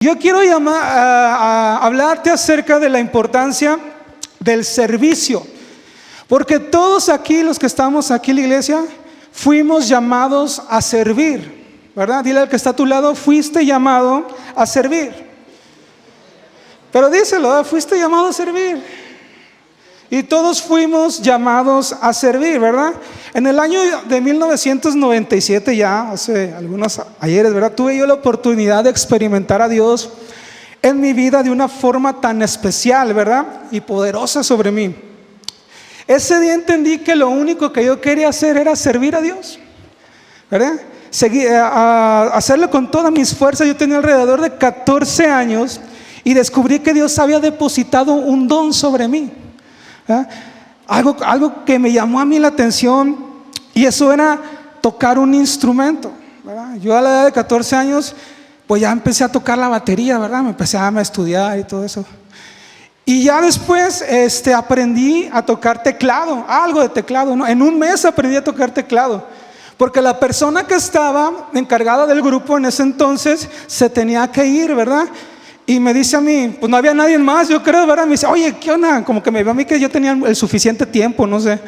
Yo quiero hablarte acerca de la importancia del servicio, porque todos aquí, los que estamos aquí en la iglesia, fuimos llamados a servir, ¿verdad? Dile al que está a tu lado, fuiste llamado a servir. Pero díselo, fuiste llamado a servir. Y todos fuimos llamados a servir, ¿verdad? En el año de 1997, ya hace algunos ayeres, ¿verdad? Tuve yo la oportunidad de experimentar a Dios en mi vida de una forma tan especial, ¿verdad? Y poderosa sobre mí. Ese día entendí que lo único que yo quería hacer era servir a Dios, ¿verdad? Hacerlo con todas mis fuerzas. Yo tenía alrededor de 14 años y descubrí que Dios había depositado un don sobre mí. Algo que me llamó a mí la atención, y eso era tocar un instrumento, ¿verdad? Yo a la edad de 14 años pues ya empecé a tocar la batería, ¿verdad? Me empecé a estudiar y todo eso. Y ya después aprendí a tocar teclado, algo de teclado, ¿no? En un mes aprendí a tocar teclado, porque la persona que estaba encargada del grupo en ese entonces se tenía que ir, ¿verdad? Y me dice a mí, pues no había nadie más, yo creo, ¿verdad? Me dice, oye, ¿qué onda? Como que me vio a mí que yo tenía el suficiente tiempo, no sé.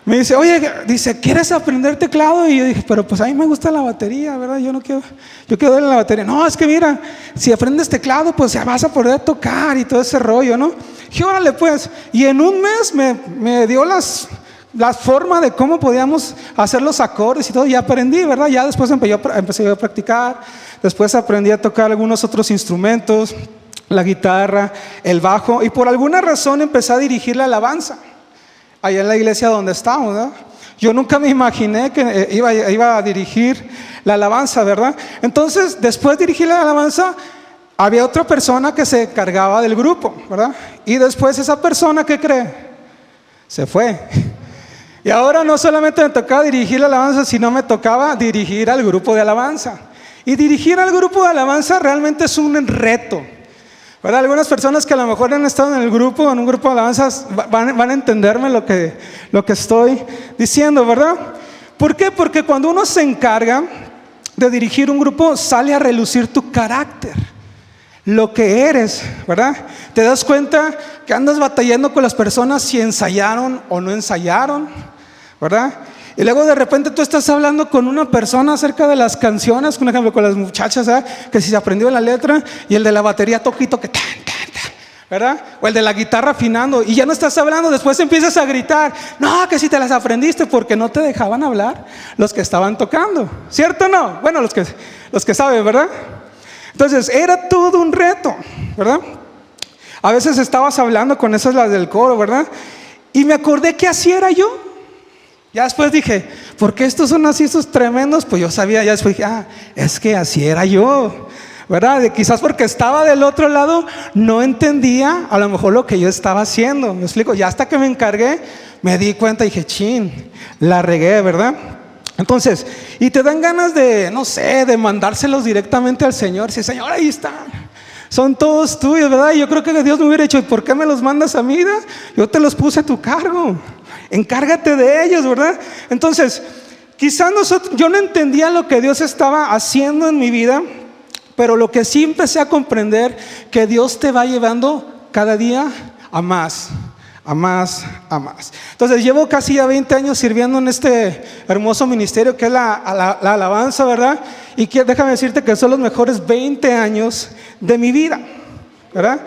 Me dice, oye, dice, ¿quieres aprender teclado? Y yo dije, pero pues a mí me gusta la batería, ¿verdad? Yo quiero darle la batería. No, es que mira, si aprendes teclado, pues ya vas a poder tocar y todo ese rollo, ¿no? Y órale pues. Y en un mes me dio la forma de cómo podíamos hacer los acordes y todo, y aprendí, ¿verdad? Ya después empecé yo a practicar. Después aprendí a tocar algunos otros instrumentos, la guitarra, el bajo, y por alguna razón empecé a dirigir la alabanza allá en la iglesia donde estamos, ¿verdad? Yo nunca me imaginé que iba a dirigir la alabanza, ¿verdad? Entonces, después de dirigir la alabanza, había otra persona que se encargaba del grupo, ¿verdad? Y después esa persona, ¿qué cree? Se fue. Y ahora no solamente me tocaba dirigir la alabanza, sino me tocaba dirigir al grupo de alabanza. Y dirigir al grupo de alabanza realmente es un reto, ¿verdad? Algunas personas que a lo mejor han estado en un grupo de alabanzas, van a entenderme lo que estoy diciendo, ¿verdad? ¿Por qué? Porque cuando uno se encarga de dirigir un grupo, sale a relucir tu carácter, lo que eres, ¿verdad? Te das cuenta que andas batallando con las personas si ensayaron o no ensayaron, ¿verdad? Y luego de repente tú estás hablando con una persona acerca de las canciones, por ejemplo con las muchachas, ¿verdad? Que si se aprendió la letra, y el de la batería toquito que tan, ¿verdad? O el de la guitarra afinando, y ya no estás hablando, después empiezas a gritar, no, que si te las aprendiste, porque no te dejaban hablar los que estaban tocando, ¿cierto o no? Bueno, los que saben, ¿verdad? Entonces era todo un reto, ¿verdad? A veces estabas hablando con esas, las del coro, ¿verdad? Y me acordé que así era yo. Ya después dije, ¿por qué estos son así, estos tremendos? Pues yo sabía, ya después dije, es que así era yo, ¿verdad? Quizás porque estaba del otro lado, no entendía a lo mejor lo que yo estaba haciendo, ¿me explico? Ya hasta que me encargué, me di cuenta y dije, chin, la regué, ¿verdad? Entonces, y te dan ganas de, no sé, de mandárselos directamente al Señor. Si Señor, ahí están, son todos tuyos, ¿verdad? Y yo creo que Dios me hubiera dicho, ¿por qué me los mandas a mí? Yo te los puse a tu cargo, encárgate de ellos, ¿verdad? Entonces, quizás yo no entendía lo que Dios estaba haciendo en mi vida, pero lo que sí empecé a comprender, que Dios te va llevando cada día a más, a más, a más. Entonces llevo casi ya 20 años sirviendo en este hermoso ministerio que es la alabanza, ¿verdad? Y déjame decirte que son los mejores 20 años de mi vida, ¿verdad?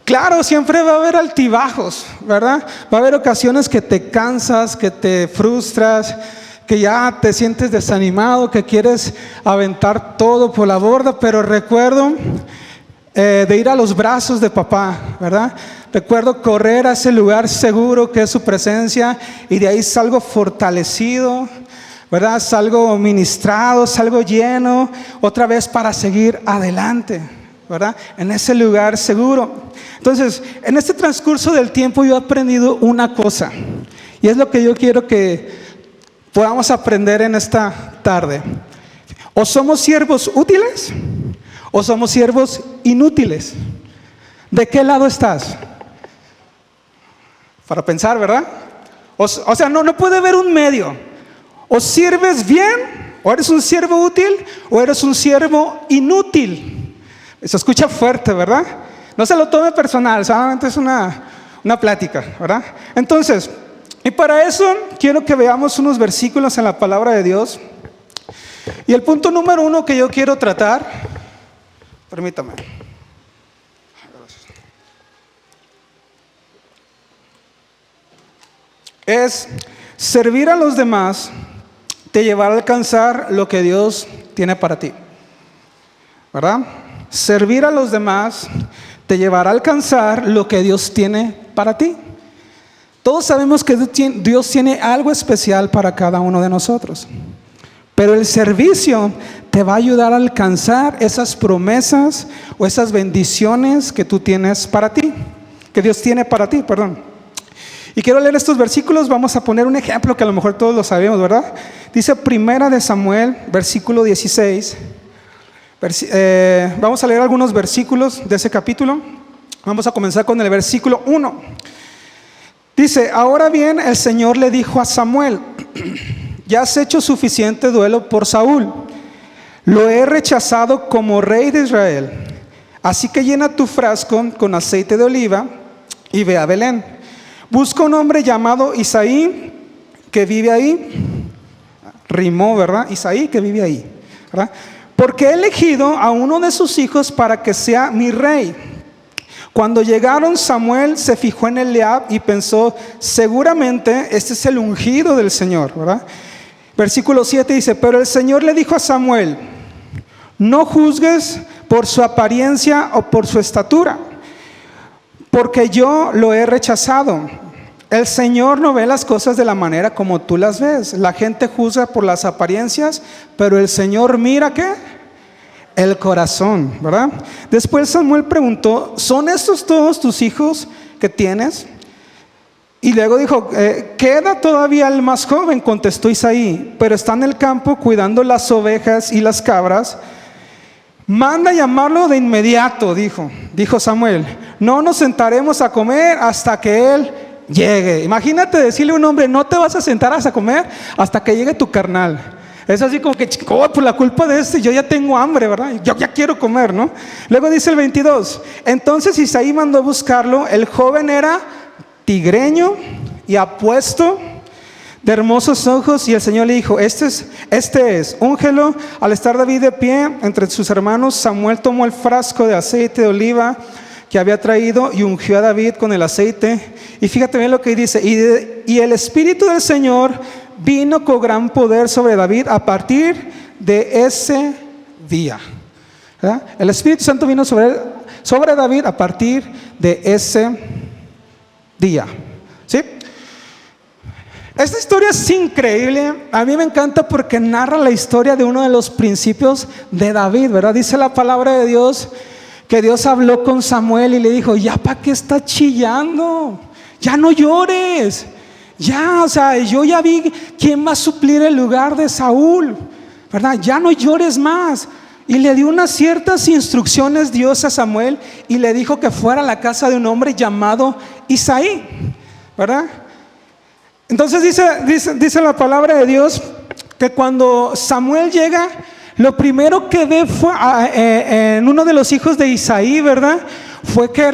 Claro, siempre va a haber altibajos, ¿verdad? Va a haber ocasiones que te cansas, que te frustras, que ya te sientes desanimado, que quieres aventar todo por la borda, pero recuerdo de ir a los brazos de papá, ¿verdad? Recuerdo correr a ese lugar seguro que es su presencia, y de ahí salgo fortalecido, ¿verdad? Salgo ministrado, salgo lleno, otra vez para seguir adelante, ¿verdad? En ese lugar seguro. Entonces, en este transcurso del tiempo yo he aprendido una cosa, y es lo que yo quiero que podamos aprender en esta tarde. O somos siervos útiles o somos siervos inútiles. ¿De qué lado estás? Para pensar, ¿verdad? O sea, no puede haber un medio. O sirves bien, o eres un siervo útil, o eres un siervo inútil. Se escucha fuerte, ¿verdad? No se lo tome personal, solamente es una plática, ¿verdad? Entonces, y para eso quiero que veamos unos versículos en la palabra de Dios. Y el punto número 1 que yo quiero tratar, permítame. Es servir a los demás te llevará a alcanzar lo que Dios tiene para ti, ¿verdad? Servir a los demás te llevará a alcanzar lo que Dios tiene para ti. Todos sabemos que Dios tiene algo especial para cada uno de nosotros, pero el servicio te va a ayudar a alcanzar esas promesas o esas bendiciones que tú tienes para ti, que Dios tiene para ti, perdón. Y quiero leer estos versículos. Vamos a poner un ejemplo que a lo mejor todos lo sabemos, ¿verdad? Dice Primera de Samuel, versículo 16. Vamos a leer algunos versículos de ese capítulo. Vamos a comenzar con el versículo 1. Dice: ahora bien, el Señor le dijo a Samuel: ya has hecho suficiente duelo por Saúl. Lo he rechazado como rey de Israel. Así que llena tu frasco con aceite de oliva y ve a Belén. Busca un hombre llamado Isaí que vive ahí. Rimó, ¿verdad? Isaí que vive ahí, ¿verdad? Porque he elegido a uno de sus hijos para que sea mi rey. Cuando llegaron, Samuel se fijó en Eliab y pensó: seguramente este es el ungido del Señor, ¿verdad? Versículo 7 dice: pero el Señor le dijo a Samuel: no juzgues por su apariencia o por su estatura, porque yo lo he rechazado. El Señor no ve las cosas de la manera como tú las ves. La gente juzga por las apariencias, pero el Señor mira, ¿qué? El corazón, ¿verdad? Después Samuel preguntó: ¿son estos todos tus hijos que tienes? Y luego dijo: queda todavía el más joven, contestó Isaí, pero está en el campo cuidando las ovejas y las cabras. Manda llamarlo de inmediato, dijo Samuel. No nos sentaremos a comer hasta que él llegue. Imagínate decirle a un hombre: no te vas a sentar a comer hasta que llegue tu carnal. Es así como que, oh, por la culpa de este yo ya tengo hambre, ¿verdad? Yo ya quiero comer, ¿no? Luego dice el 22: entonces Isaí mandó a buscarlo. El joven era tigreño y apuesto, de hermosos ojos, y el Señor le dijo: este es, úngelo. Al estar David de pie entre sus hermanos, Samuel tomó el frasco de aceite de oliva que había traído y ungió a David con el aceite. Y fíjate bien lo que dice: y el Espíritu del Señor vino con gran poder sobre David a partir de ese día, ¿verdad? El Espíritu Santo vino sobre David a partir de ese día, ¿sí? Esta historia es increíble. A mí me encanta porque narra la historia de uno de los principios de David, ¿verdad? Dice la palabra de Dios que Dios habló con Samuel y le dijo: ya, ¿para qué estás chillando? Ya no llores. Ya, o sea, yo ya vi quién va a suplir el lugar de Saúl, ¿verdad? Ya no llores más. Y le dio unas ciertas instrucciones Dios a Samuel y le dijo que fuera a la casa de un hombre llamado Isaí, ¿verdad? Entonces dice la palabra de Dios que cuando Samuel llega, lo primero que ve fue en uno de los hijos de Isaí, ¿verdad? Fue que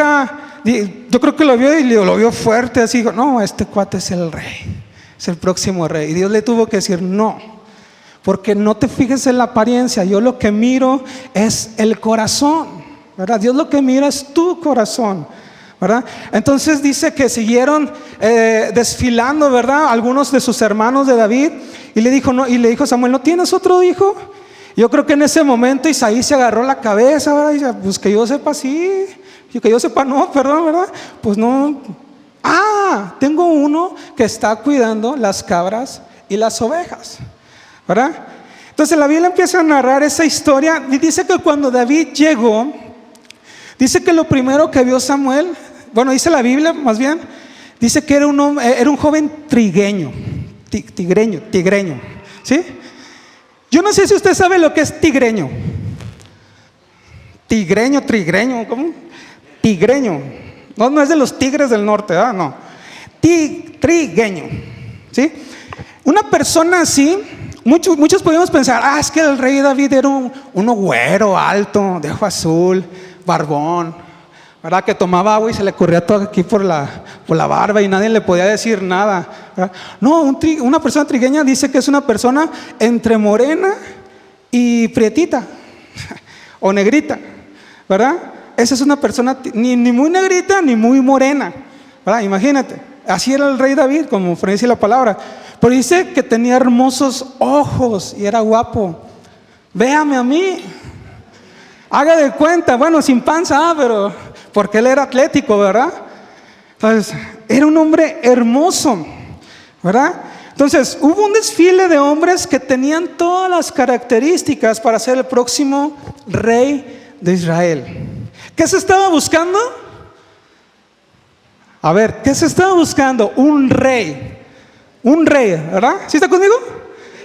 yo creo que lo vio y lo vio fuerte, así dijo: no, este cuate es el rey, es el próximo rey. Y Dios le tuvo que decir: no, porque no te fijes en la apariencia, yo lo que miro es el corazón, ¿verdad? Dios lo que mira es tu corazón, ¿verdad? Entonces dice que siguieron desfilando, ¿verdad? Algunos de sus hermanos de David, y le dijo Samuel: ¿no tienes otro hijo? Yo creo que en ese momento Isaí se agarró la cabeza, ¿verdad? Y dice: pues que yo sepa, sí. Y que yo sepa, no, perdón, ¿verdad? Pues no. Tengo uno que está cuidando las cabras y las ovejas, ¿verdad? Entonces la Biblia empieza a narrar esa historia y dice que cuando David llegó, dice que lo primero que vio Samuel, bueno, dice la Biblia más bien, dice que era un joven tigreño, ¿sí? Yo no sé si usted sabe lo que es tigreño. Tigreño, ¿cómo? Tigreño. No es de los tigres del norte, ¿verdad? No. Trigueño, ¿sí? Una persona así, Muchos podemos pensar, es que el rey David era uno güero, alto, de ojo azul, barbón, ¿verdad? Que tomaba agua y se le corría todo aquí por la barba y nadie le podía decir nada, ¿verdad? No, una persona trigueña dice que es una persona entre morena y prietita o negrita, ¿verdad? Esa es una persona ni muy negrita ni muy morena, ¿verdad? Imagínate, así era el rey David, como dice la palabra. Pero dice que tenía hermosos ojos y era guapo. Véame a mí, haga de cuenta, bueno, sin panza, pero porque él era atlético, ¿verdad? Entonces, era un hombre hermoso, ¿verdad? Entonces, hubo un desfile de hombres que tenían todas las características para ser el próximo rey de Israel. ¿Qué se estaba buscando? A ver, ¿qué se estaba buscando? Un rey, ¿verdad? ¿Sí está conmigo?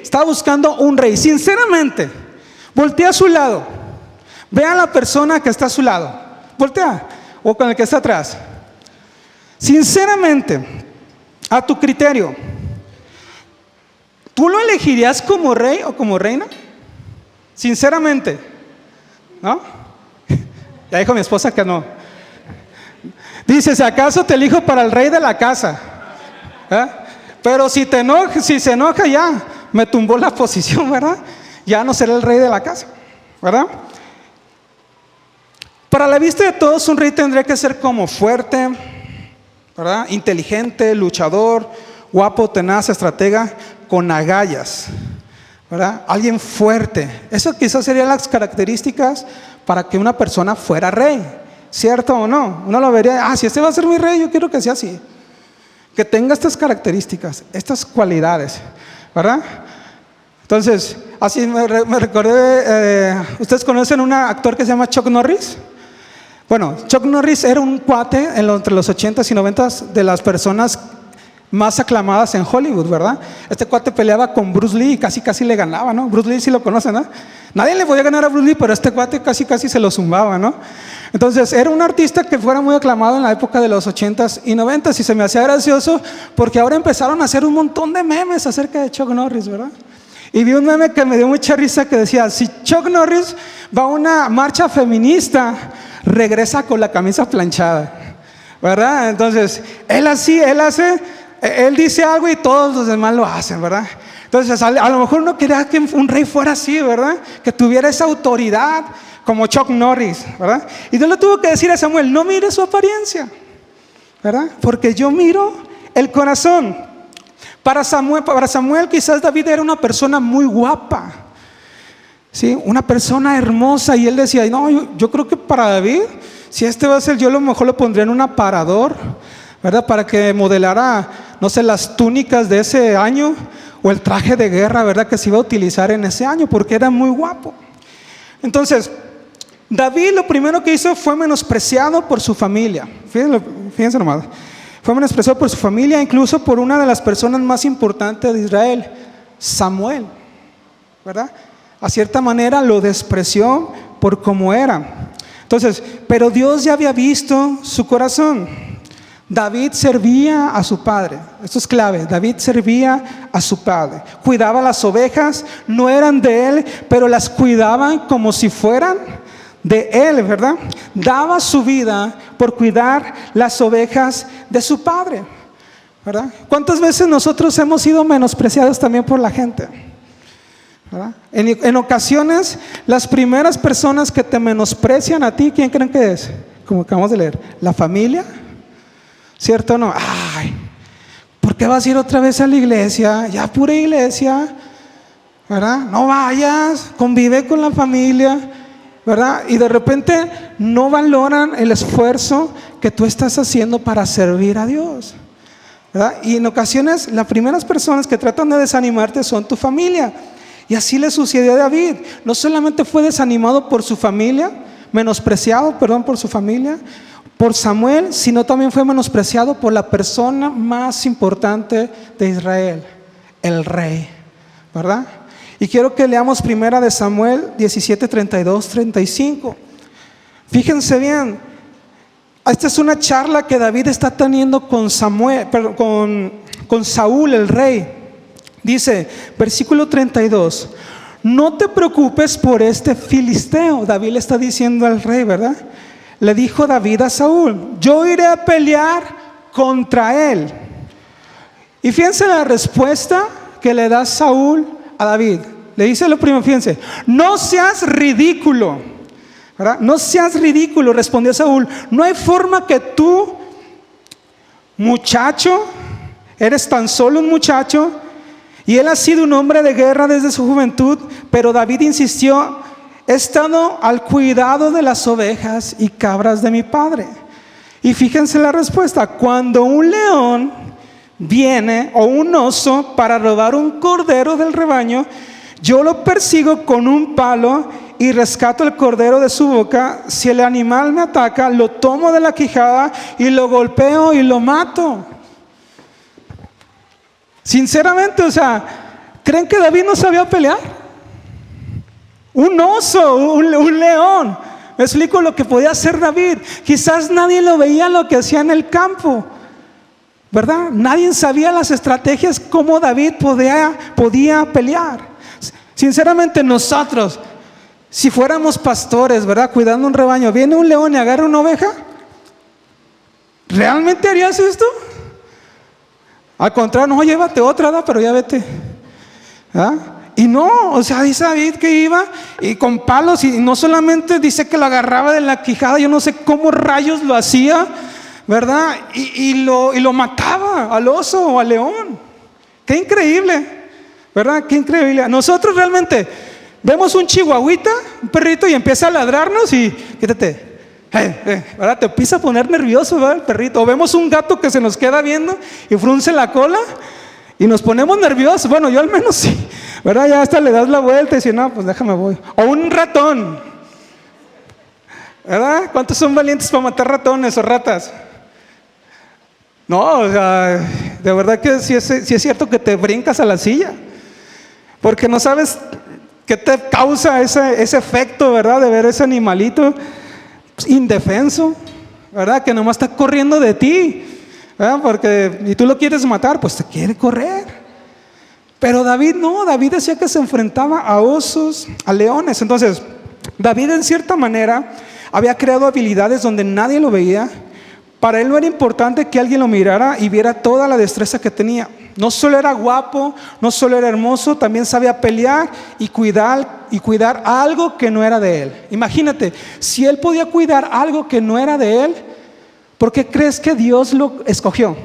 Estaba buscando un rey. Sinceramente, voltea a su lado, ve a la persona que está a su lado, voltea, o con el que está atrás. Sinceramente, a tu criterio, ¿tú lo elegirías como rey o como reina? Sinceramente, ¿no? Ya dijo mi esposa que no. Dice, si acaso te elijo para el rey de la casa, pero si se enoja ya, me tumbó la posición, ¿verdad? Ya no será el rey de la casa, ¿verdad? Para la vista de todos, un rey tendría que ser como fuerte, ¿verdad? Inteligente, luchador, guapo, tenaz, estratega, con agallas, ¿verdad? Alguien fuerte. Eso quizás serían las características para que una persona fuera rey, ¿cierto o no? Uno lo vería, si este va a ser mi rey, yo quiero que sea así, que tenga estas características, estas cualidades, ¿verdad? Entonces, así me recordé, ¿ustedes conocen un actor que se llama Chuck Norris? Bueno, Chuck Norris era un cuate entre los 80s y 90s de las personas más aclamadas en Hollywood, ¿verdad? Este cuate peleaba con Bruce Lee y casi le ganaba, ¿no? Bruce Lee sí lo conocen, ¿no? Nadie le podía ganar a Bruce Lee, pero este cuate casi se lo zumbaba, ¿no? Entonces era un artista que fuera muy aclamado en la época de los 80s y 90s y se me hacía gracioso porque ahora empezaron a hacer un montón de memes acerca de Chuck Norris, ¿verdad? Y vi un meme que me dio mucha risa que decía, si Chuck Norris va a una marcha feminista, regresa con la camisa planchada, ¿verdad? Entonces, él dice algo y todos los demás lo hacen, ¿verdad? Entonces, a lo mejor uno quería que un rey fuera así, ¿verdad? Que tuviera esa autoridad como Chuck Norris, ¿verdad? Y Dios le tuvo que decir a Samuel, no mire su apariencia, ¿verdad? Porque yo miro el corazón. Para Samuel quizás David era una persona muy guapa, ¿sí? Una persona hermosa, y él decía, no, yo creo que para David, si este va a ser, yo a lo mejor lo pondría en un aparador, ¿verdad? Para que modelara, no sé, las túnicas de ese año o el traje de guerra, ¿verdad? Que se iba a utilizar en ese año, porque era muy guapo. Entonces, David lo primero que hizo fue menospreciado por su familia. Fíjense nomás. Fue menospreciado por su familia, incluso por una de las personas más importantes de Israel, Samuel, ¿verdad? A cierta manera lo despreció por cómo era. Entonces, pero Dios ya había visto su corazón. David servía a su padre. Esto es clave. David servía a su padre. Cuidaba las ovejas, no eran de él, pero las cuidaban como si fueran de él, ¿verdad? Daba su vida por cuidar las ovejas de su padre, ¿verdad? ¿Cuántas veces nosotros hemos sido menospreciados también por la gente? ¿Verdad? En ocasiones, las primeras personas que te menosprecian a ti, ¿quién creen que es? Como acabamos de leer, la familia, ¿cierto o no? Ay, ¿por qué vas a ir otra vez a la iglesia? Ya pura iglesia, ¿verdad? No vayas, convive con la familia, ¿verdad? Y de repente no valoran el esfuerzo que tú estás haciendo para servir a Dios, ¿verdad? Y en ocasiones las primeras personas que tratan de desanimarte son tu familia. Y así le sucedió a David. No solamente fue desanimado por su familia, menospreciado, por su familia, por Samuel, sino también fue menospreciado por la persona más importante de Israel, el rey, ¿verdad? Y quiero que leamos primera de Samuel 17, 32, 35. Fíjense bien, esta es una charla que David está teniendo con Saúl, el rey. Dice, versículo 32, no te preocupes por este filisteo. David le está diciendo al rey, ¿verdad? Le dijo David a Saúl, yo iré a pelear contra él. Y fíjense la respuesta que le da Saúl a David. Le dice lo primero, fíjense, no seas ridículo, ¿verdad? No seas ridículo, respondió Saúl. No hay forma que tú, muchacho, eres tan solo un muchacho, y él ha sido un hombre de guerra desde su juventud. Pero David insistió, he estado al cuidado de las ovejas y cabras de mi padre. Y fíjense la respuesta, cuando un león viene o un oso para robar un cordero del rebaño, yo lo persigo con un palo y rescato el cordero de su boca. Si el animal me ataca, lo tomo de la quijada y lo golpeo y lo mato. Sinceramente, o sea, ¿creen que David no sabía pelear? Un oso, un león. Me explico lo que podía hacer David. Quizás nadie lo veía lo que hacía en el campo, ¿verdad? Nadie sabía las estrategias, cómo David podía pelear. Sinceramente, nosotros, si fuéramos pastores, ¿verdad?, cuidando un rebaño, viene un león y agarra una oveja, ¿realmente harías esto? Al contrario, no, llévate otra, ¿verdad?, pero ya vete, ¿ah? Y no, o sea, dice David que iba y con palos, y no solamente dice que lo agarraba de la quijada, yo no sé cómo rayos lo hacía, ¿verdad? Y lo mataba al oso o al león. Qué increíble, ¿verdad? Qué increíble. Nosotros realmente vemos un chihuahuita, un perrito, y empieza a ladrarnos y quítate, ¿verdad? Te empieza a poner nervioso, ¿verdad?, el perrito. O vemos un gato que se nos queda viendo y frunce la cola y nos ponemos nerviosos. Bueno, yo al menos sí, ¿verdad? Ya hasta le das la vuelta y dices, no, pues déjame voy. O un ratón, ¿verdad? ¿Cuántos son valientes para matar ratones o ratas? No, o sea, de verdad que sí es cierto que te brincas a la silla, porque no sabes qué te causa ese efecto, ¿verdad?, de ver ese animalito indefenso, ¿verdad?, que nomás está corriendo de ti, ¿verdad? Porque y tú lo quieres matar, pues te quiere correr. Pero David no, David decía que se enfrentaba a osos, a leones. Entonces, David en cierta manera había creado habilidades donde nadie lo veía. Para él no era importante que alguien lo mirara y viera toda la destreza que tenía. No solo era guapo, no solo era hermoso, también sabía pelear y cuidar algo que no era de él. Imagínate, si él podía cuidar algo que no era de él, ¿por qué crees que Dios lo escogió?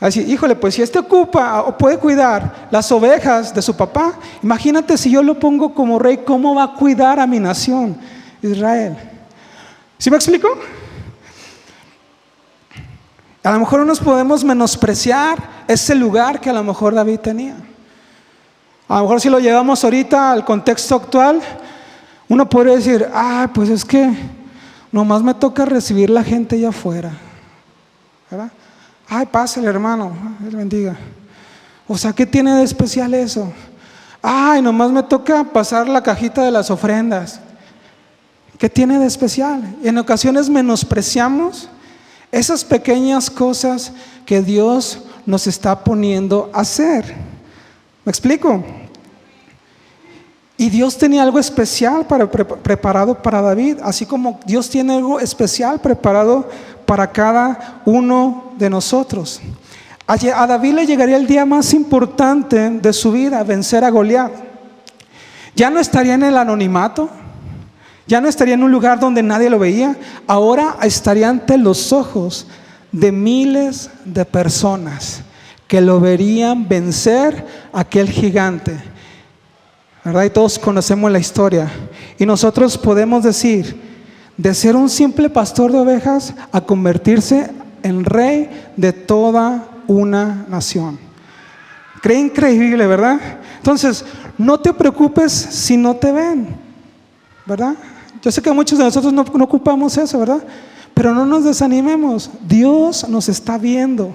Así, híjole, pues si este ocupa o puede cuidar las ovejas de su papá, imagínate si yo lo pongo como rey, ¿cómo va a cuidar a mi nación, Israel? ¿Sí me explico? A lo mejor no nos podemos menospreciar ese lugar que a lo mejor David tenía. A lo mejor si lo llevamos ahorita al contexto actual, uno podría decir, pues es que nomás me toca recibir la gente allá afuera, ¿verdad? Pásale, hermano, Dios bendiga. O sea, ¿qué tiene de especial eso? Nomás me toca pasar la cajita de las ofrendas. ¿Qué tiene de especial? En ocasiones menospreciamos esas pequeñas cosas que Dios nos está poniendo a hacer. ¿Me explico? Y Dios tenía algo especial preparado para David, así como Dios tiene algo especial preparado para cada uno de nosotros. A David le llegaría el día más importante de su vida, vencer a Goliat. Ya no estaría en el anonimato, ya no estaría en un lugar donde nadie lo veía. Ahora estaría ante los ojos de miles de personas que lo verían vencer a aquel gigante, ¿verdad? Y todos conocemos la historia. Y nosotros podemos decir, de ser un simple pastor de ovejas a convertirse en rey de toda una nación. Qué increíble, ¿verdad? Entonces, no te preocupes si no te ven, ¿verdad? Yo sé que muchos de nosotros no ocupamos eso, ¿verdad? Pero no nos desanimemos. Dios nos está viendo.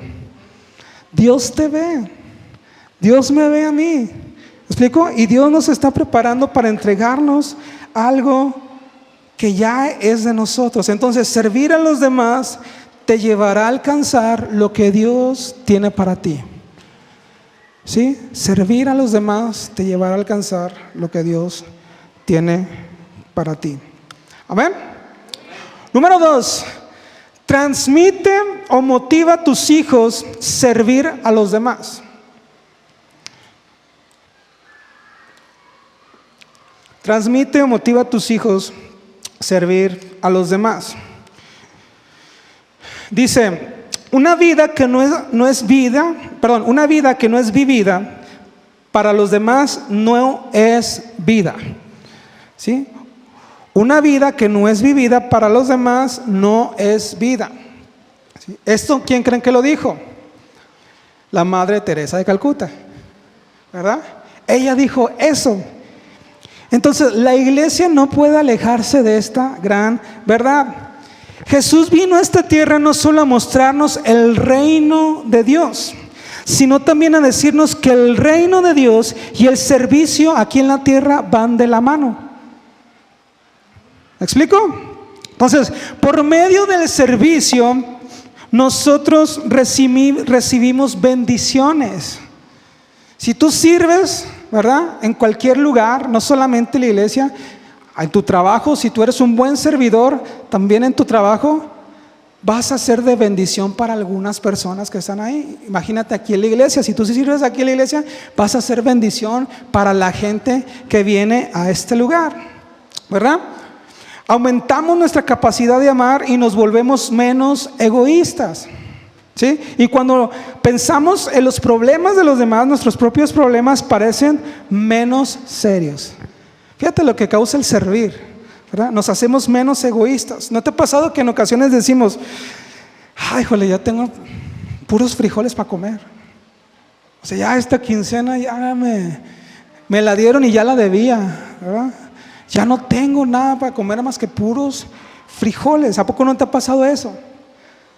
Dios te ve. Dios me ve a mí. ¿Me explico? Y Dios nos está preparando para entregarnos algo que ya es de nosotros. Entonces, servir a los demás te llevará a alcanzar lo que Dios tiene para ti. ¿sí? Servir a los demás te llevará a alcanzar lo que Dios tiene para ti. Amén. Número 2, transmite o motiva a tus hijos servir a los demás. Transmite o motiva a tus hijos servir a los demás. Dice, una vida que no es vivida para los demás no es vida. ¿Sí? Una vida que no es vivida para los demás no es vida. ¿Sí? ¿Esto quién creen que lo dijo? La Madre Teresa de Calcuta, ¿verdad? Ella dijo eso. Entonces, la iglesia no puede alejarse de esta gran verdad. Jesús vino a esta tierra no solo a mostrarnos el reino de Dios, sino también a decirnos que el reino de Dios y el servicio aquí en la tierra van de la mano. ¿Me explico? Entonces, por medio del servicio, nosotros recibimos bendiciones. Si tú sirves, ¿verdad? En cualquier lugar, no solamente en la iglesia, en tu trabajo, si tú eres un buen servidor, también en tu trabajo vas a ser de bendición para algunas personas que están ahí. Imagínate aquí en la iglesia, si tú sirves aquí en la iglesia, vas a ser bendición para la gente que viene a este lugar, ¿verdad? Aumentamos nuestra capacidad de amar y nos volvemos menos egoístas. ¿Sí? Y cuando pensamos en los problemas de los demás, nuestros propios problemas parecen menos serios. Fíjate lo que causa el servir, ¿verdad? Nos hacemos menos egoístas. ¿No te ha pasado que en ocasiones decimos, ay, híjole, ya tengo puros frijoles para comer? O sea, ya esta quincena ya me la dieron y ya la debía, ¿verdad? Ya no tengo nada para comer más que puros frijoles. ¿A poco no te ha pasado eso?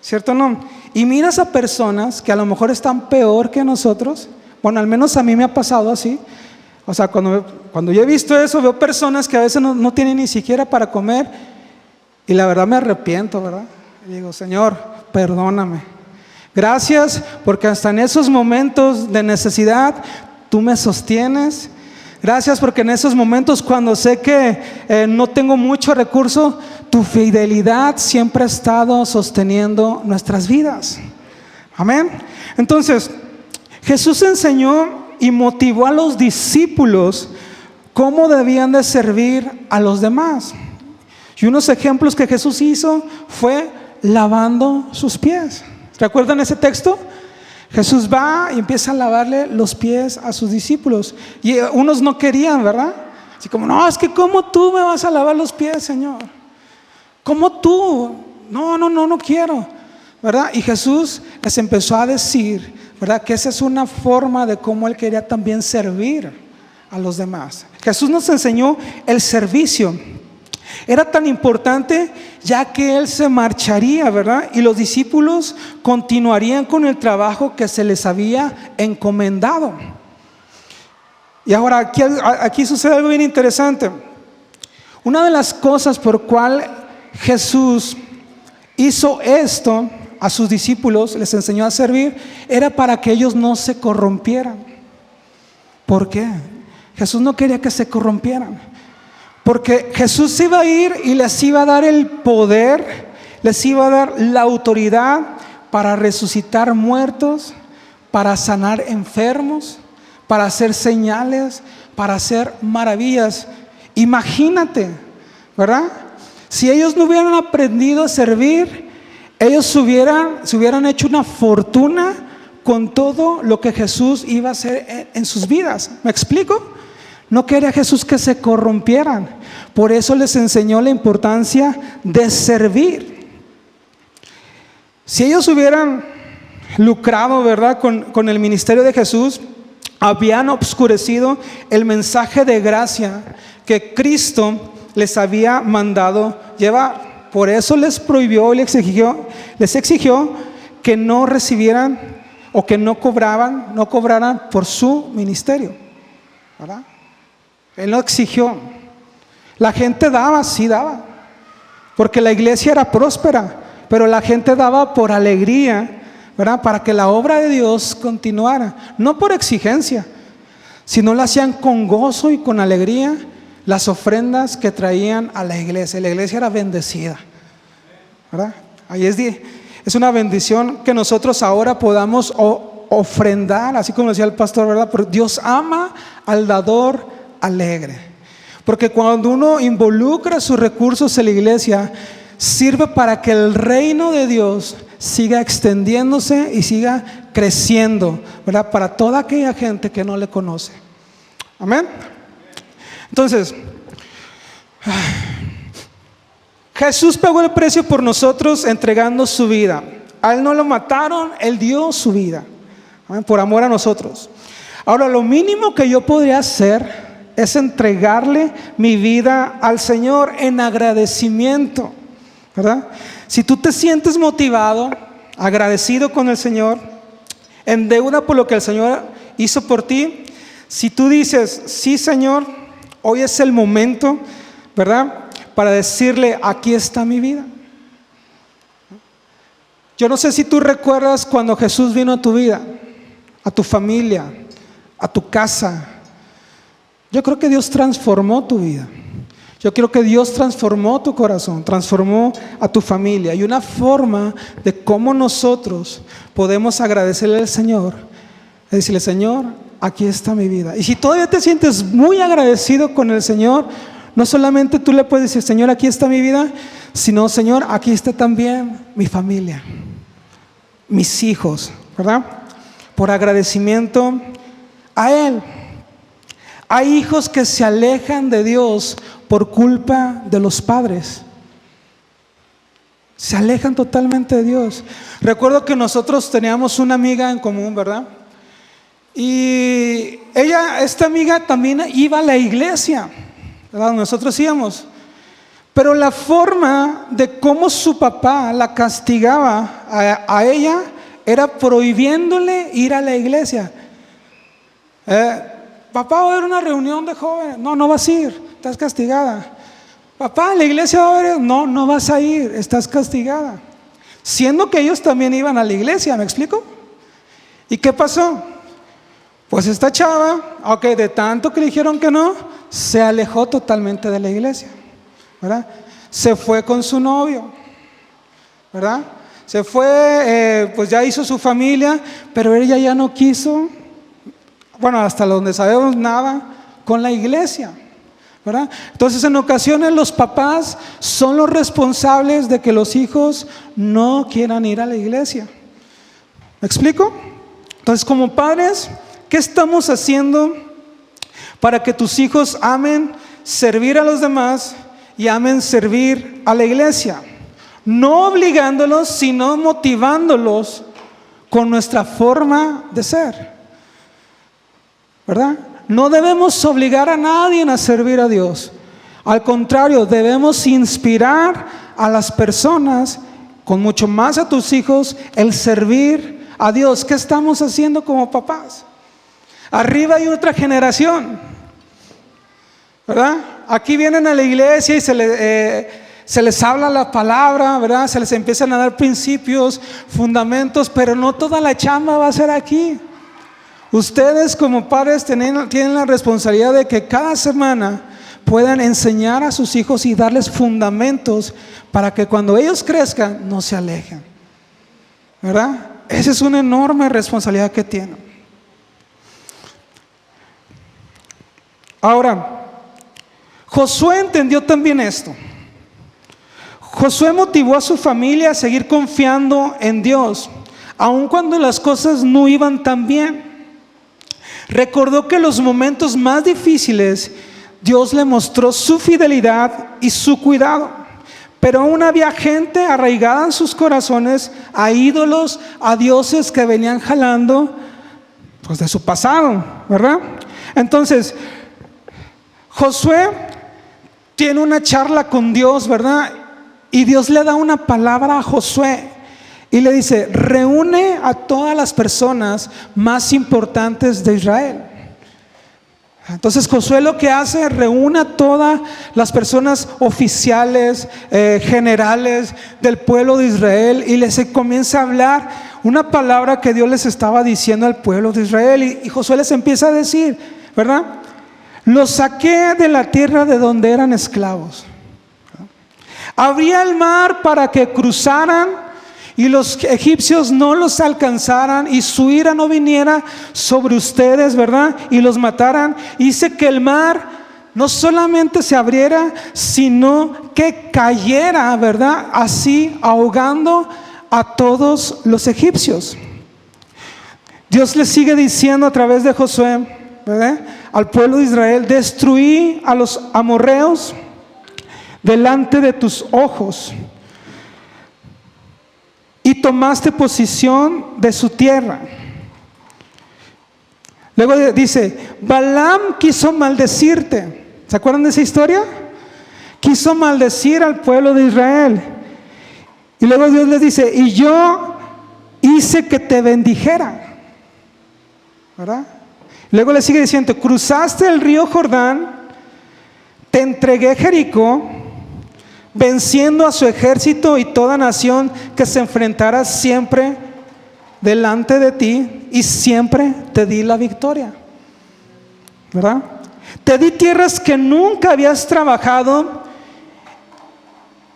¿Cierto o no? Y miras a personas que a lo mejor están peor que nosotros. Bueno, al menos a mí me ha pasado así. O sea, cuando yo he visto eso, veo personas que a veces no tienen ni siquiera para comer. Y la verdad me arrepiento, ¿verdad? Y digo, Señor, perdóname. Gracias porque hasta en esos momentos de necesidad tú me sostienes. Gracias porque en esos momentos cuando sé que no tengo mucho recurso, tu fidelidad siempre ha estado sosteniendo nuestras vidas. Amén. Entonces, Jesús enseñó y motivó a los discípulos cómo debían de servir a los demás. Y unos ejemplos que Jesús hizo fue lavando sus pies. ¿Recuerdan ese texto? Jesús va y empieza a lavarle los pies a sus discípulos. Y unos no querían, ¿verdad? Así como, no, es que ¿cómo tú me vas a lavar los pies, Señor? ¿Cómo tú? No quiero, ¿verdad? Y Jesús les empezó a decir, ¿verdad? Que esa es una forma de cómo Él quería también servir a los demás. Jesús nos enseñó el servicio. Era tan importante ya que Él se marcharía, ¿verdad? Y los discípulos continuarían con el trabajo que se les había encomendado. Y ahora aquí sucede algo bien interesante. Una de las cosas por cual Jesús hizo esto a sus discípulos, les enseñó a servir, era para que ellos no se corrompieran. ¿Por qué? Jesús no quería que se corrompieran. Porque Jesús iba a ir y les iba a dar el poder, les iba a dar la autoridad para resucitar muertos, para sanar enfermos, para hacer señales, para hacer maravillas. Imagínate, ¿verdad? Si ellos no hubieran aprendido a servir, ellos se hubieran hecho una fortuna con todo lo que Jesús iba a hacer en sus vidas. ¿Me explico? No quería Jesús que se corrompieran. Por eso les enseñó la importancia de servir. Si ellos hubieran lucrado, ¿verdad?, con el ministerio de Jesús, habían obscurecido el mensaje de gracia que Cristo les había mandado llevar. Por eso les prohibió y les exigió que no recibieran o que no cobraran por su ministerio, ¿verdad? Él no exigió. La gente daba, sí daba, porque la iglesia era próspera, pero la gente daba por alegría, ¿verdad? Para que la obra de Dios continuara, no por exigencia, sino la hacían con gozo y con alegría las ofrendas que traían a la iglesia. La iglesia era bendecida, ¿verdad? Ahí es una bendición que nosotros ahora podamos ofrendar, así como decía el pastor, ¿verdad? Pero Dios ama al dador alegre, porque cuando uno involucra sus recursos en la iglesia, sirve para que el reino de Dios siga extendiéndose y siga creciendo, ¿verdad? Para toda aquella gente que no le conoce. Amén. Entonces, Jesús pagó el precio por nosotros entregando su vida. A Él no lo mataron, Él dio su vida, ¿amén? Por amor a nosotros. Ahora, lo mínimo que yo podría hacer es entregarle mi vida al Señor en agradecimiento, ¿verdad? Si tú te sientes motivado, agradecido con el Señor, en deuda por lo que el Señor hizo por ti, si tú dices, sí, Señor, hoy es el momento, ¿verdad?, para decirle, aquí está mi vida. Yo no sé si tú recuerdas cuando Jesús vino a tu vida, a tu familia, a tu casa. Yo creo que Dios transformó tu vida. Yo creo que Dios transformó tu corazón, transformó a tu familia. Y una forma de cómo nosotros podemos agradecerle al Señor es decirle, Señor, aquí está mi vida. Y si todavía te sientes muy agradecido con el Señor, no solamente tú le puedes decir, Señor, aquí está mi vida, sino, Señor, aquí está también mi familia, mis hijos, ¿verdad? Por agradecimiento a Él. Hay hijos que se alejan de Dios por culpa de los padres. Se alejan totalmente de Dios. Recuerdo que nosotros teníamos una amiga en común, ¿verdad? Y esta amiga también iba a la iglesia, ¿verdad? Nosotros íbamos. Pero la forma de cómo su papá la castigaba a ella era prohibiéndole ir a la iglesia. Papá, va a haber una reunión de jóvenes. No, no vas a ir, estás castigada. Papá, la iglesia va a haber. No, no vas a ir, estás castigada. Siendo que ellos también iban a la iglesia, ¿me explico? ¿Y qué pasó? Pues esta chava, aunque de tanto que le dijeron que no, se alejó totalmente de la iglesia, ¿verdad? Se fue con su novio, ¿verdad? Se fue, pues ya hizo su familia, pero ella ya no quiso, bueno, hasta donde sabemos nada, con la iglesia, ¿verdad? Entonces en ocasiones los papás son los responsables de que los hijos no quieran ir a la iglesia. ¿Me explico? Entonces, como padres, ¿qué estamos haciendo para que tus hijos amen servir a los demás y amen servir a la iglesia? No obligándolos, sino motivándolos con nuestra forma de ser, ¿verdad? No debemos obligar a nadie a servir a Dios. Al contrario, debemos inspirar a las personas, con mucho más a tus hijos, el servir a Dios. ¿Qué estamos haciendo como papás? Arriba hay otra generación, ¿verdad? Aquí vienen a la iglesia y se les habla la palabra, ¿verdad? Se les empiezan a dar principios, fundamentos, pero no toda la chamba va a ser aquí. Ustedes como padres tienen la responsabilidad de que cada semana puedan enseñar a sus hijos y darles fundamentos para que cuando ellos crezcan no se alejen, ¿verdad? Esa es una enorme responsabilidad que tienen. Ahora, Josué entendió también esto. Josué motivó a su familia a seguir confiando en Dios, aun cuando las cosas no iban tan bien. Recordó que en los momentos más difíciles Dios le mostró su fidelidad y su cuidado, pero aún había gente arraigada en sus corazones a ídolos, a dioses que venían jalando pues de su pasado, ¿verdad? Entonces Josué tiene una charla con Dios, ¿verdad? Y Dios le da una palabra a Josué y le dice, reúne a todas las personas más importantes de Israel. Entonces Josué lo que hace, reúne a todas las personas oficiales, generales del pueblo de Israel, y les comienza a hablar una palabra que Dios les estaba diciendo al pueblo de Israel. Y Josué les empieza a decir, ¿verdad? Los saqué de la tierra de donde eran esclavos. Abría el mar para que cruzaran y los egipcios no los alcanzaran y su ira no viniera sobre ustedes, ¿verdad? Y los mataran. Hice que el mar no solamente se abriera, sino que cayera, ¿verdad? Así ahogando a todos los egipcios. Dios les sigue diciendo a través de Josué, ¿verdad?, al pueblo de Israel: destruí a los amorreos delante de tus ojos y tomaste posesión de su tierra. Luego dice: Balaam quiso maldecirte. ¿Se acuerdan de esa historia? Quiso maldecir al pueblo de Israel. Y luego Dios les dice: y yo hice que te bendijera, ¿verdad? Luego le sigue diciendo: cruzaste el río Jordán, te entregué Jericó, venciendo a su ejército y toda nación que se enfrentara siempre delante de ti, y siempre te di la victoria, ¿verdad? Te di tierras que nunca habías trabajado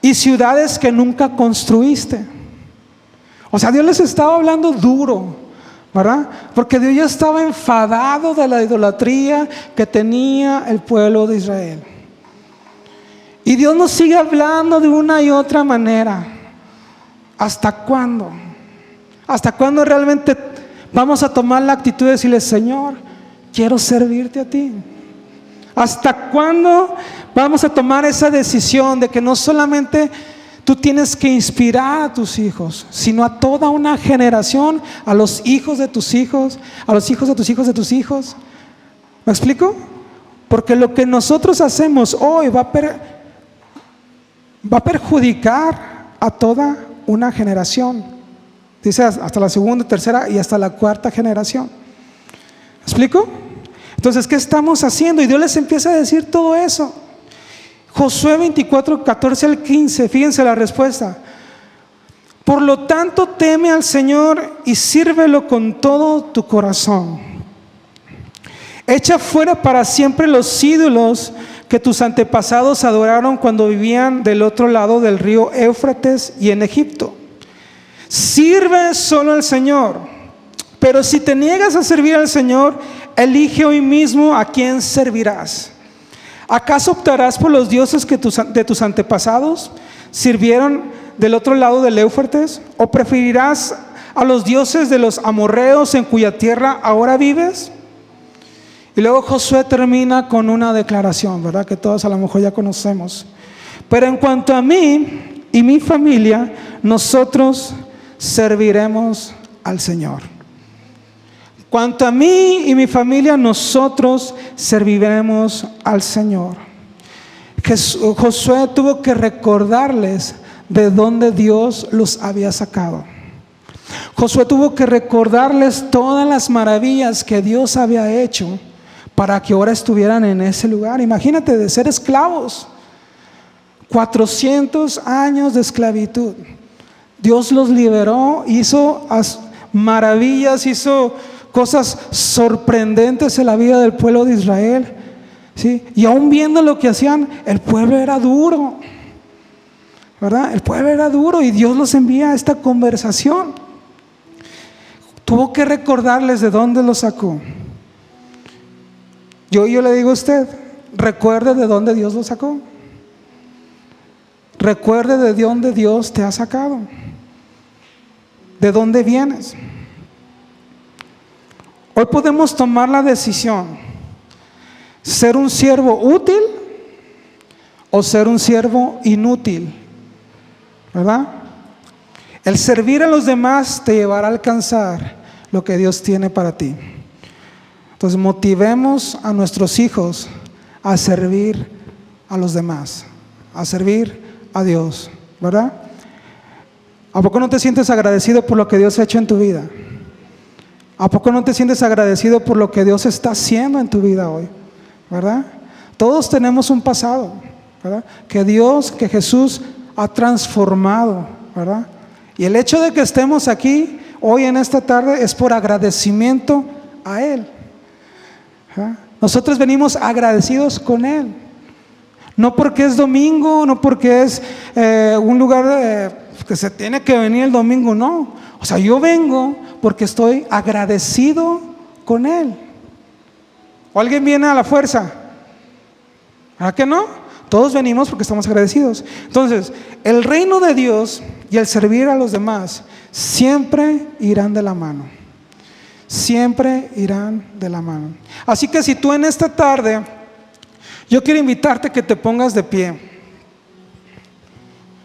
y ciudades que nunca construiste. O sea, Dios les estaba hablando duro, ¿verdad? Porque Dios ya estaba enfadado de la idolatría que tenía el pueblo de Israel. Y Dios nos sigue hablando de una y otra manera. ¿Hasta cuándo? ¿Hasta cuándo realmente vamos a tomar la actitud de decirle: Señor, quiero servirte a ti? ¿Hasta cuándo vamos a tomar esa decisión de que no solamente tú tienes que inspirar a tus hijos, sino a toda una generación, a los hijos de tus hijos, a los hijos de tus hijos de tus hijos? ¿Me explico? Porque lo que nosotros hacemos hoy va a perjudicar a toda una generación. Dice hasta la segunda, tercera y hasta la cuarta generación. ¿Me explico? Entonces, ¿qué estamos haciendo? Y Dios les empieza a decir todo eso. Josué 24, 14 al 15, fíjense la respuesta. Por lo tanto, teme al Señor y sírvelo con todo tu corazón. Echa fuera para siempre los ídolos que tus antepasados adoraron cuando vivían del otro lado del río Éufrates y en Egipto. Sirve solo al Señor. Pero si te niegas a servir al Señor, elige hoy mismo a quién servirás. ¿Acaso optarás por los dioses que de tus antepasados sirvieron del otro lado del Éufrates? ¿O preferirás a los dioses de los amorreos en cuya tierra ahora vives? Y luego Josué termina con una declaración, ¿verdad?, que todos a lo mejor ya conocemos. Pero en cuanto a mí y mi familia, nosotros serviremos al Señor. Cuanto a mí y mi familia, nosotros serviremos al Señor. Josué tuvo que recordarles de dónde Dios los había sacado. Josué tuvo que recordarles todas las maravillas que Dios había hecho para que ahora estuvieran en ese lugar. Imagínate, de ser esclavos, 400 años de esclavitud. Dios los liberó, hizo maravillas, hizo cosas sorprendentes en la vida del pueblo de Israel, ¿sí? Y aún viendo lo que hacían, el pueblo era duro, ¿verdad? El pueblo era duro y Dios los envía a esta conversación. Tuvo que recordarles de dónde los sacó. Yo le digo a usted, recuerde de dónde Dios lo sacó. Recuerde de dónde Dios te ha sacado. ¿De dónde vienes? Hoy podemos tomar la decisión: ser un siervo útil o ser un siervo inútil, ¿verdad? El servir a los demás te llevará a alcanzar lo que Dios tiene para ti. Entonces, motivemos a nuestros hijos a servir a los demás, a servir a Dios, ¿verdad? ¿A poco no te sientes agradecido por lo que Dios ha hecho en tu vida? ¿A poco no te sientes agradecido por lo que Dios está haciendo en tu vida hoy? ¿Verdad? Todos tenemos un pasado, ¿verdad?, que Jesús ha transformado, ¿verdad? Y el hecho de que estemos aquí hoy en esta tarde es por agradecimiento a Él. Nosotros venimos agradecidos con Él. No porque es domingo, no porque es un lugar que se tiene que venir el domingo, no. O sea, yo vengo porque estoy agradecido con Él. ¿O alguien viene a la fuerza? ¿Verdad que no? Todos venimos porque estamos agradecidos. Entonces, el reino de Dios y el servir a los demás siempre irán de la mano. Siempre irán de la mano. Así que si tú en esta tarde, yo quiero invitarte a que te pongas de pie.